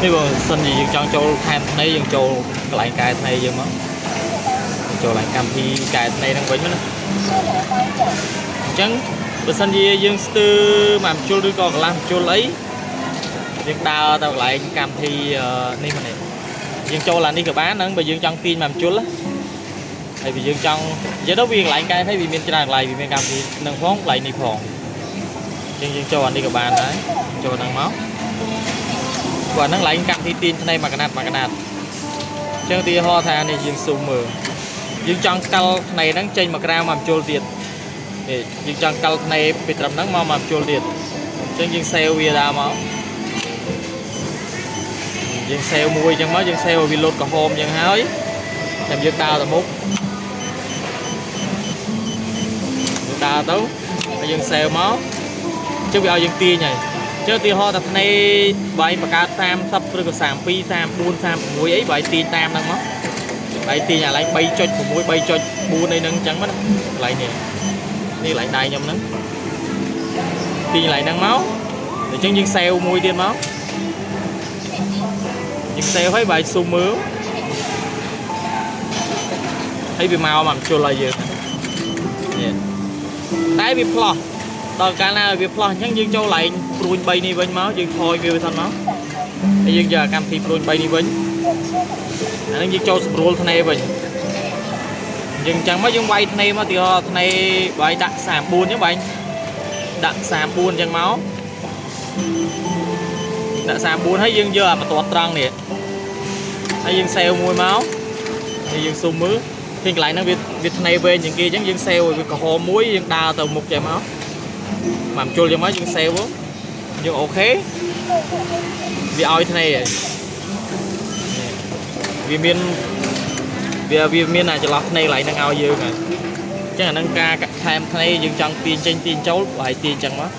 នេះបើសិនជាយើងចង់ចូលថែមថ្នេយើងចូលកន្លែងកែថ្នេយើងមកចូលកន្លែងកម្មវិធីកែថ្នេហ្នឹងវិញណាអញ្ចឹងបើសិនជាយើងស្ទើរមកជុលឬក៏កន្លះជុលអីយើងដើរទៅកន្លែងកម្មវិធីនេះមកនេះយើងចូលឡាននេះក៏បានហ្នឹងបើយើងចង់ទាញមកជុលហើយបើយើងចង់និយាយទៅវាកន្លែងកែថ្នេវាមានច្រើនកន្លែងវាមានកម្មវិធីនឹងផងកន្លែងនេះផងអញ្ចឹងយើងចូលអានេះក៏បានដែរចូលហ្នឹងមកគាត់ហ្នឹងឡើងកម្មវិធីទាញថ្នេមួយកណាត់អញ្ចឹងទីហោថានេះយើងស៊ូមមើលយើងចង់ស្កល់ថ្នេហ្នឹងចេញមកក្រៅមកជុលទៀតនេះយើងចង់ស្កល់ថ្នេពីត្រឹមហ្នឹងមកជុលទៀតអញ្ចឹងយើងសេវវាដើរមកយើងសេវមួយអញ្ចឹងមកយើងសេវឲ្យវាលោតក្រហមអញ្ចឹងហើយតែយើងដើរទៅមុខដើរទៅហើយយើងសេវមកជិះវាឲ្យយើងទាញហើយចុះទីហោថាថ្នេបាយបង្កើត30ឬក៏32 34 36អីបាយទាញតាមហ្នឹងមកបាយទាញអាឡៃ 3.6 3.4 អីហ្នឹងអញ្ចឹងមកណាកន្លែងនេះនេះកន្លែងដៃខ្ញុំហ្នឹងទាញកន្លែងហ្នឹងមកអញ្ចឹងយើងសេវមួយទៀតមកយើងសេវឲ្យបាយស៊ូមមើលហើយវាមកជុលឲ្យយើងនេះតែវាផ្លោះដល់កាលណាវាផ្លោះអញ្ចឹងយើងចូលឡើងព្រួញ3នេះវិញមកយើងថយវាទៅមកហើយយើងយកកម្មវិធីព្រួញ3នេះវិញអានេះយើងចូលស្រួលថ្នេវិញយើងអញ្ចឹងមកយើងវាយថ្នេមកទីថ្នេបាយដាក់34អញ្ចឹងបាញ់ដាក់34អញ្ចឹងមកដាក់34ហើយយើងយកអាបន្ទាត់ត្រង់នេះហើយយើងសេវមួយមកហើយយើងស៊ូមមើលឃើញកន្លែងហ្នឹងវាថ្នេវែងជាងគេអញ្ចឹងយើងសេវឲ្យវាក្រហមមួយយើងដើរទៅមុខចេះមកជុលចឹងមកយើងសេវយើងអូខេវាឲ្យថ្នេហើយវាមានអាចន្លោះថ្នេកន្លែងហ្នឹងឲ្យយើងហើយអញ្ចឹងអាហ្នឹងការថែមថ្នេយើងចង់ទាញចេញទាញចូលហើយទាញចឹងមក